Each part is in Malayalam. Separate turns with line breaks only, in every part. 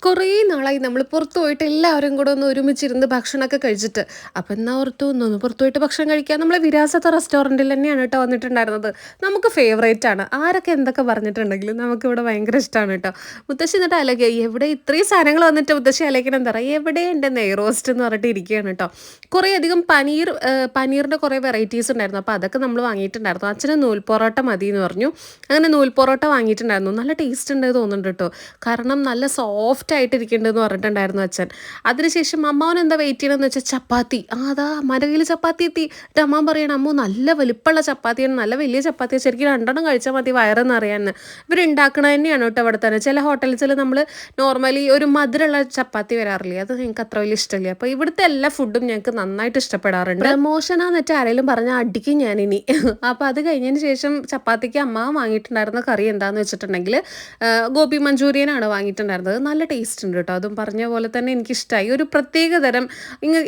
കുറേ നാളായി നമ്മൾ പുറത്ത് പോയിട്ട് എല്ലാവരും കൂടെ ഒന്ന് ഒരുമിച്ചിരുന്ന് ഭക്ഷണമൊക്കെ കഴിച്ചിട്ട്. അപ്പം എന്നാ ഓർത്തു ഒന്ന് പുറത്ത് പോയിട്ട് ഭക്ഷണം കഴിക്കാൻ. നമ്മൾ വിരാസത്ത റെസ്റ്റോറൻറ്റിൽ തന്നെയാണ് കേട്ടോ വന്നിട്ടുണ്ടായിരുന്നത്. നമുക്ക് ഫേവറേറ്റ് ആണ്. ആരൊക്കെ എന്തൊക്കെ പറഞ്ഞിട്ടുണ്ടെങ്കിലും നമുക്കിവിടെ ഭയങ്കര ഇഷ്ടമാണ് കേട്ടോ. മുത്തശ്ശി എന്നിട്ട് ആലോചിക്കുക, എവിടെ ഇത്രയും സാധനങ്ങൾ വന്നിട്ട് മുത്തശ്ശി ആലോചിക്കണം എന്താ പറയുക, എവിടെ എൻ്റെ നെയ് റോസ്റ്റ് എന്ന് പറഞ്ഞിട്ട് ഇരിക്കുകയാണ് കേട്ടോ. കുറേ അധികം പനീറിൻ്റെ കുറേ വെറൈറ്റീസ് ഉണ്ടായിരുന്നു. അപ്പോൾ അതൊക്കെ നമ്മൾ വാങ്ങിയിട്ടുണ്ടായിരുന്നു. അച്ഛന് നൂൽ പൊറോട്ട മതി എന്ന് പറഞ്ഞു. അങ്ങനെ നൂൽ പൊറോട്ട വാങ്ങിയിട്ടുണ്ടായിരുന്നു. നല്ല ടേസ്റ്റ് ഉണ്ട് തോന്നുന്നുണ്ട് കേട്ടോ. കാരണം നല്ല സോഫ്റ്റ് ആയിട്ടിരിക്കുന്നുണ്ടെന്ന് പറഞ്ഞിട്ടുണ്ടായിരുന്നു അച്ഛൻ. അതിനുശേഷം അമ്മാവൻ എന്താ വെയിറ്റ് ചെയ്യണമെന്ന് വെച്ചാൽ ചപ്പാത്തി. അതാ മരകയിൽ ചപ്പാത്തി എത്തി. എന്നിട്ട് അമ്മാവൻ പറയണം, അമ്മോ നല്ല വലിപ്പമുള്ള ചപ്പാത്തിയാണ്, നല്ല വലിയ ചപ്പാത്തിയാണ്, ശരിക്കും രണ്ടെണ്ണം കഴിച്ചാൽ മതി വയറെന്ന് അറിയാമെന്ന്. ഇവരുണ്ടാക്കണത് തന്നെയാണ് കേട്ടോ അവിടെ തന്നെ. ചില ഹോട്ടൽസിൽ നമ്മൾ നോർമലി ഒരു മധുരമുള്ള ചപ്പാത്തി വരാറില്ലേ, അത് ഞങ്ങൾക്ക് അത്ര വലിയ ഇഷ്ടമില്ല. അപ്പോൾ ഇവിടുത്തെ എല്ലാ ഫുഡും ഞങ്ങൾക്ക് നന്നായിട്ട് ഇഷ്ടപ്പെടാറുണ്ട്. പ്രമോഷനാന്ന് വെച്ചാൽ ആരെങ്കിലും പറഞ്ഞാൽ അടിക്കും ഞാനിനി. അപ്പോൾ അത് കഴിഞ്ഞതിന് ശേഷം ചപ്പാത്തിക്ക് അമ്മാവൻ വാങ്ങിയിട്ടുണ്ടായിരുന്ന കറി എന്താണെന്ന് വെച്ചിട്ടുണ്ടെങ്കിൽ ഗോപി മഞ്ചൂരിയനാണ് വാങ്ങിയിട്ടുണ്ടായിരുന്നത്. നല്ല ടേസ്റ്റ് ഉണ്ട് കേട്ടോ. അതും പറഞ്ഞ പോലെ തന്നെ എനിക്കിഷ്ടമായി. ഒരു പ്രത്യേക തരം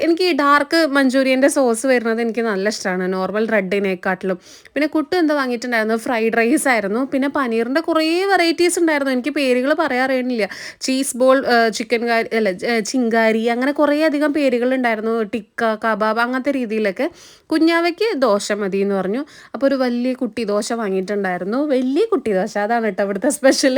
എനിക്ക് ഈ ഡാർക്ക് മഞ്ചൂരിയൻ്റെ സോസ് വരുന്നത് എനിക്ക് നല്ല ഇഷ്ടമാണ്, നോർമൽ റെഡിനെക്കാട്ടിലും. പിന്നെ കുട്ടു എന്താ വാങ്ങിയിട്ടുണ്ടായിരുന്നു, ഫ്രൈഡ് റൈസ് ആയിരുന്നു. പിന്നെ പനീറിൻ്റെ കുറേ വെറൈറ്റീസ് ഉണ്ടായിരുന്നു, എനിക്ക് പേരുകൾ പറയാറിയണില്ല. ചീസ് ബോൾ, ചിക്കൻ കാരി അല്ല ചിങ്കാരി, അങ്ങനെ കുറേ അധികം പേരുകളുണ്ടായിരുന്നു. ടിക്ക, കബാബ്, അങ്ങനത്തെ രീതിയിലൊക്കെ. കുഞ്ഞാവയ്ക്ക് ദോശ മതി എന്ന് പറഞ്ഞു. അപ്പോൾ ഒരു വലിയ കുട്ടി ദോശ വാങ്ങിയിട്ടുണ്ടായിരുന്നു. വലിയ കുട്ടി ദോശ, അതാണ് കേട്ടോ ഇവിടുത്തെ സ്പെഷ്യൽ.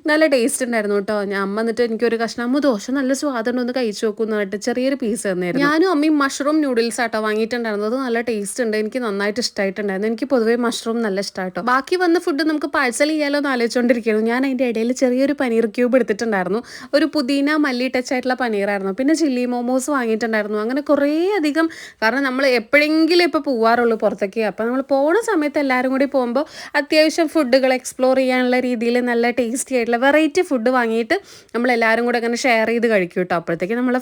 നല്ല ടേസ്റ്റ് ഉണ്ടായിരുന്നു കേട്ടോ. ഞാൻ അമ്മ എന്നിട്ട് എനിക്കൊരു കഷ്ണം, അമ്മ ദോശ നല്ല സ്വാദുണ്ട്, ഒന്ന് കഴിച്ചു നോക്കുന്നു പറഞ്ഞിട്ട് ചെറിയൊരു പീസ് തന്നെയായിരുന്നു. ഞാനും അമ്മയും മഷ്റൂം നൂഡിൽസ് ആട്ടോ വാങ്ങിയിട്ടുണ്ടായിരുന്നത്. നല്ല ടേസ്റ്റ് ഉണ്ട്, എനിക്ക് നന്നായിട്ട് ഇഷ്ടമായിട്ടുണ്ടായിരുന്നു. എനിക്ക് പൊതുവേ മഷ്റൂം നല്ല ഇഷ്ടമായിട്ടോ. ബാക്കി വന്ന ഫുഡ് നമുക്ക് പാഴ്സൽ ചെയ്യാലോ എന്ന് ആലോചിച്ചുകൊണ്ടിരിക്കുന്നു. ഞാൻ അതിൻ്റെ ഇടയിൽ ചെറിയൊരു പനീർ ക്യൂബ് എടുത്തിട്ടുണ്ടായിരുന്നു. ഒരു പുതിന മല്ലി ടച്ച് ആയിട്ടുള്ള പനീറായിരുന്നു. പിന്നെ ചില്ലി മോമോസ് വാങ്ങിയിട്ടുണ്ടായിരുന്നു. അങ്ങനെ കുറേ അധികം, കാരണം നമ്മൾ എപ്പോഴെങ്കിലും ഇപ്പോൾ പോവാറുള്ളൂ പുറത്തേക്ക്. അപ്പോൾ നമ്മൾ പോകുന്ന സമയത്ത് എല്ലാവരും കൂടി പോകുമ്പോൾ അത്യാവശ്യം ഫുഡുകൾ എക്സ്പ്ലോർ ചെയ്യാനുള്ള രീതിയിൽ നല്ല ടേസ്റ്റി ആയിട്ടുള്ള വെറൈറ്റി ഫുഡ് വാങ്ങിയിട്ട് നമ്മളെല്ലാവരും കൂടെ അങ്ങനെ ഷെയർ ചെയ്ത് കഴിക്കും കേട്ടോ. അപ്പോഴത്തേക്ക് നമ്മൾ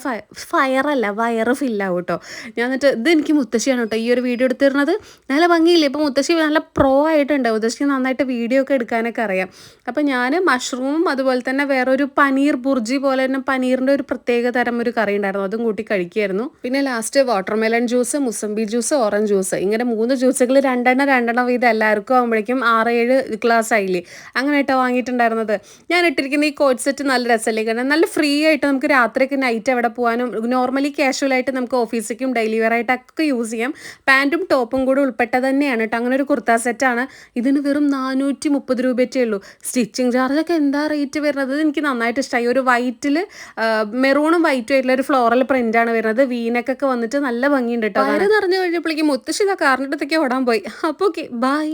വയറ് ഫില്ലാവും കേട്ടോ. ഞാൻ എന്നിട്ട് ഇത് എനിക്ക് മുത്തശ്ശിയാണ് കേട്ടോ ഈ ഒരു വീഡിയോ എടുത്തിരുന്നത്. നല്ല ഭംഗിയില്ലേ, ഇപ്പോൾ മുത്തശ്ശി നല്ല പ്രോ ആയിട്ടുണ്ട്. മുത്തശ്ശി നന്നായിട്ട് വീഡിയോ ഒക്കെ എടുക്കാനൊക്കെ അറിയാം. അപ്പോൾ ഞാൻ മഷ്റൂമും അതുപോലെ തന്നെ വേറൊരു പനീർ ബുർജി പോലെ തന്നെ പനീറിൻ്റെ ഒരു പ്രത്യേക തരം ഒരു കറി ഉണ്ടായിരുന്നു, അതും കൂട്ടി കഴിക്കുമായിരുന്നു. പിന്നെ last watermelon juice, mosambi juice, orange juice, ഇങ്ങനെ 3 ജ്യൂസുകൾ രണ്ടെണ്ണം വീതം എല്ലാവർക്കും ആകുമ്പോഴേക്കും 6-7 ഗ്ലാസ് ആയില്ലേ. അങ്ങനെ കേട്ടോ വാങ്ങിയിട്ടുണ്ടായിരുന്നത്. ഞാൻ ഇട്ടിരിക്കുന്ന ഈ കോട്ട് സെറ്റ് നല്ല രസമല്ലേ, കാരണം നല്ല ഫ്രീ ആയിട്ട് നമുക്ക് രാത്രിയൊക്കെ നൈറ്റ് എവിടെ പോകാനും നോർമലി കാഷ്വൽ ആയിട്ട് നമുക്ക് ഓഫീസിലേക്കും ഡെയിലി വെയർ ആയിട്ടൊക്കെ യൂസ് ചെയ്യാം. പാൻറ്റും ടോപ്പും കൂടെ ഉൾപ്പെട്ടത് തന്നെയാണ് കേട്ടോ. അങ്ങനെ ഒരു കുർത്ത സെറ്റാണ്. ഇതിന് വെറും 430 രൂപയേ ഉള്ളൂ. സ്റ്റിച്ചിങ് ചാർജൊക്കെ എന്താ റേറ്റ് വരുന്നത്, എനിക്ക് നന്നായിട്ട് ഇഷ്ടമായി. ഒരു വൈറ്റിൽ മെറൂണും വൈറ്റും ആയിട്ടുള്ള ഒരു ഫ്ലോറൽ പ്രിൻ്റാണ് വരുന്നത്. വീനക്കൊക്കെ വന്നിട്ട് നല്ല ഭംഗിയുണ്ട് കേട്ടോ. വയറ് നിറഞ്ഞു കഴിഞ്ഞപ്പോഴേക്കും മുത്തശ്ശി ഇതൊക്കെ അറിഞ്ഞിട്ടൊക്കെ ഓടാൻ പോയി. അപ്പോൾ ഓക്കെ, ബൈ.